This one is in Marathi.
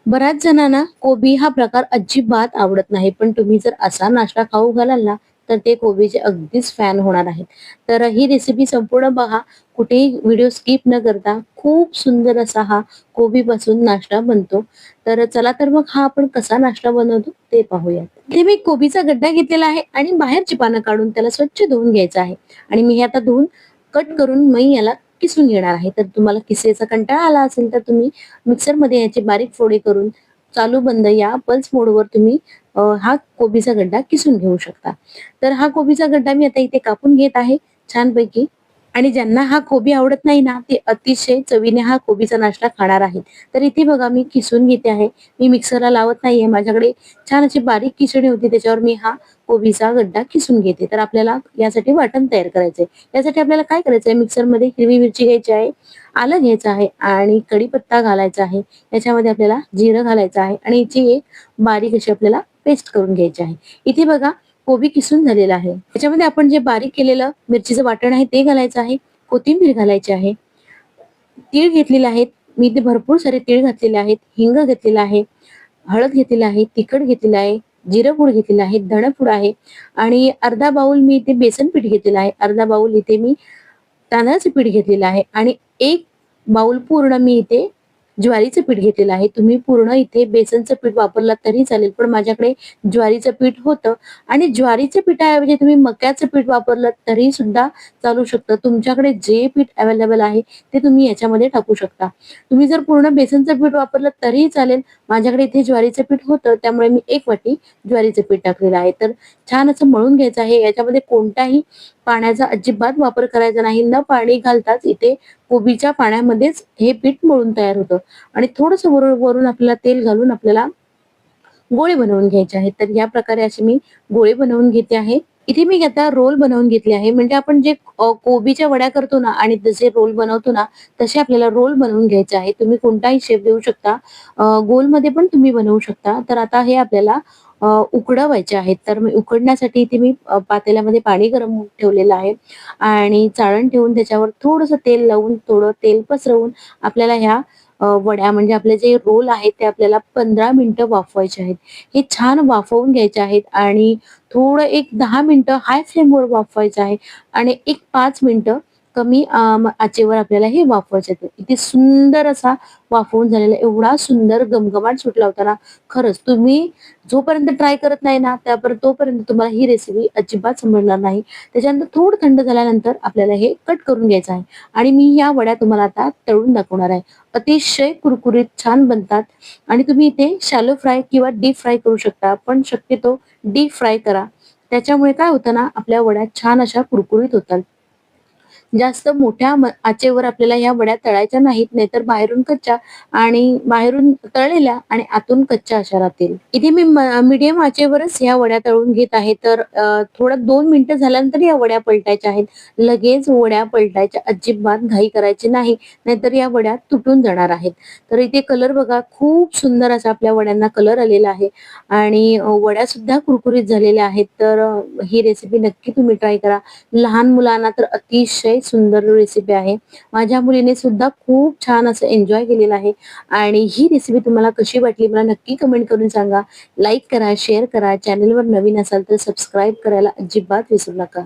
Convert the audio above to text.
बऱ्याच जणांना कोबी हा प्रकार अजिबात आवडत नाही, पण तुम्ही जर असा नाश्ता खाऊ घालाल ना, तर ते कोबीचे अगदीच फॅन होणार आहेत. तर ही रेसिपी संपूर्ण बघा, कुठेही व्हिडिओ स्किप न करता. खूप सुंदर असा हा कोबीपासून नाश्ता बनतो. तर चला तर मग हा आपण कसा नाश्ता बनवतो ते पाहूया. इथे मी कोबीचा गड्डा घेतलेला आहे आणि बाहेरची पानं काढून त्याला स्वच्छ धुवून घ्यायचं आहे. आणि मी हे आता धुवून कट करून मी याला किसून घेणार आहे. तर तुम्हाला किसायचा कंटाळा आला असेल तर तुम्ही मिक्सरमध्ये याची बारीक फोडी करून चालू बंद या पल्स मोडवर तुम्ही हा कोबीचा गड्डा किसून घेऊ शकता. तर हा कोबीचा गड्डा मी आता इथे कापून घेत आहे छानपैकी. आणि ज्यांना हा कोबी आवडत नाही ना, ते अतिशय चवीने हा कोबीचा नाश्ता खाणार आहेत. तर इथे बघा मी किसून घेते आहे. मी मिक्सरला लावत नाहीये. माझ्याकडे छान अशी बारीक खिसणी होती, त्याच्यावर मी हा कोबीचा गड्डा किसून घेते. तर आपल्याला यासाठी वाटण तयार करायचंय. यासाठी आपल्याला काय करायचंय, मिक्सरमध्ये हिरवी मिरची घ्यायची आहे, आलं घ्यायचं आहे आणि कढीपत्ता घालायचा आहे. याच्यामध्ये आपल्याला जिरं घालायचं आहे आणि याची एक बारीक अशी आपल्याला पेस्ट करून घ्यायची आहे. इथे बघा कोबी किसून झालेला आहे. त्याच्यामध्ये आपण जे बारीक केलेलं मिरचीचं वाटण आहे ते घालायचं आहे. कोथिंबीर घालायची आहे. तीळ घेतलेले आहेत. मी इथे भरपूर सारे तीळ घातलेले आहेत. हिंग घेतलेला आहे. हळद घेतलेली आहे. तिखट घेतलेलं आहे. जिरं पूड घेतलेलं आहे. धणपूड आहे आणि अर्धा बाउल मी इथे बेसन पीठ घेतलेलं आहे. अर्धा बाउल इथे मी तांदळाचं पीठ घेतलेलं आहे आणि एक बाउल पूर्ण मी इथे ज्वारीचं पीठ घेतलेलं आहे. तुम्ही पूर्ण इथे बेसनचं पीठ वापरलं तरी चालेल, पण माझ्याकडे ज्वारीचं पीठ होतं आणि ज्वारीच्या पिठाऐवजी तुम्ही मक्याचं पीठ वापरलं तरी सुद्धा चालू शकतं. तुमच्याकडे जे पीठ अवेलेबल आहे ते तुम्ही याच्यामध्ये टाकू शकता. तुम्ही जर पूर्ण बेसनचं पीठ वापरलं तरीही चालेल. माझ्याकडे इथे ज्वारीचं पीठ होतं, त्यामुळे मी 1 वाटी ज्वारीचं पीठ टाकलेलं आहे. तर छान असं मळून घ्यायचं आहे. याच्यामध्ये कोणताही पाण्याचा अजिबात वापर करायचा नाही. न पाणी घालताच इथे कोबीच्या पाण्यामध्येच हे पीठ मळून तयार होतं आणि थोडंसं वरून वरून आपल्याला तेल घालून आपल्याला गोळे बनवून घ्यायचे आहेत. तर या प्रकारे असे मी गोळे बनवून घेते आहे. इथे मी आता रोल बनवून घेतले आहे. म्हणजे आपण जे कोबीच्या वड्या करतो ना आणि जसे रोल बनवतो ना, तसे आपल्याला रोल बनवून घ्यायचे आहे. तुम्ही कोणताही शेप देऊ शकता. गोलमध्ये पण तुम्ही बनवू शकता. तर आता हे आपल्याला उकडवायचे आहेत. तर मी उकडण्यासाठी इथे मी पातेल्यामध्ये पाणी गरम ठेवलेलं आहे आणि चाळण ठेवून त्याच्यावर थोडंसं तेल लावून, थोडं तेल पसरवून आपल्याला ह्या वड्या म्हणजे आपले जे रोल आहेत ते आपल्याला 15 मिनिटं वाफवायचे आहेत. हे छान वाफवून घ्यायचे आहेत आणि थोडं एक 10 मिनिटं हाय फ्लेमवर वाफवायचं आहे आणि एक 5 मिनिटं कमी आचेवर आपल्याला हे वाफवायचे आहेत. किती सुंदर असा वाफवून झालेला, एवढा सुंदर घमघमाट सुटला होता ना, खरंच तुम्ही जोपर्यंत ट्राय करत नाही ना, तोपर्यंत तुम्हाला ही रेसिपी अजिबात समजणार नाही. त्याच्यानंतर थोडं थंड झाल्यानंतर आपल्याला हे कट करून घ्यायचं आहे आणि मी या वड्या तुम्हाला आता तळून दाखवणार आहे. अतिशय कुरकुरीत छान बनतात आणि तुम्ही इथे शॅलो फ्राय किंवा डीप फ्राय करू शकता. पण शक्यतो डीप फ्राय करा. त्याच्यामुळे काय होतं ना, आपल्या वड्या छान अशा कुरकुरीत होतात. जास्त मोठ्या आचेवर आपल्याला ह्या वड्या तळायच्या नाहीत, नाहीतर बाहेरून कच्च्या आणि बाहेरून तळलेल्या आणि आतून कच्च्या अशा राहतील. इथे मी मीडियम आचेवरच ह्या वड्या तळून घेत आहे. तर थोडं 2 मिनिटं झाल्यानंतर या वड्या पलटायच्या आहेत. लगेच वड्या पलटायच्या अजिबात घाई करायची नाही, नाहीतर या वड्या तुटून जाणार आहेत. तर इथे कलर बघा, खूप सुंदर असा आपल्या वड्यांना कलर आलेला आहे आणि वड्या सुद्धा कुरकुरीत झालेल्या आहेत. तर ही रेसिपी नक्की तुम्ही ट्राय करा. लहान मुलांना तर अतिशय सुंदर रेसिपी आहे. माझ्या मुलीने सुद्धा खूप छान असं एन्जॉय केलेलं आहे आणि ही रेसिपी तुम्हाला कशी वाटली मला नक्की कमेंट करून सांगा. लाईक करा, शेअर करा. चॅनलवर नवीन असाल तर सबस्क्राईब करायला अजिबात विसरू नका.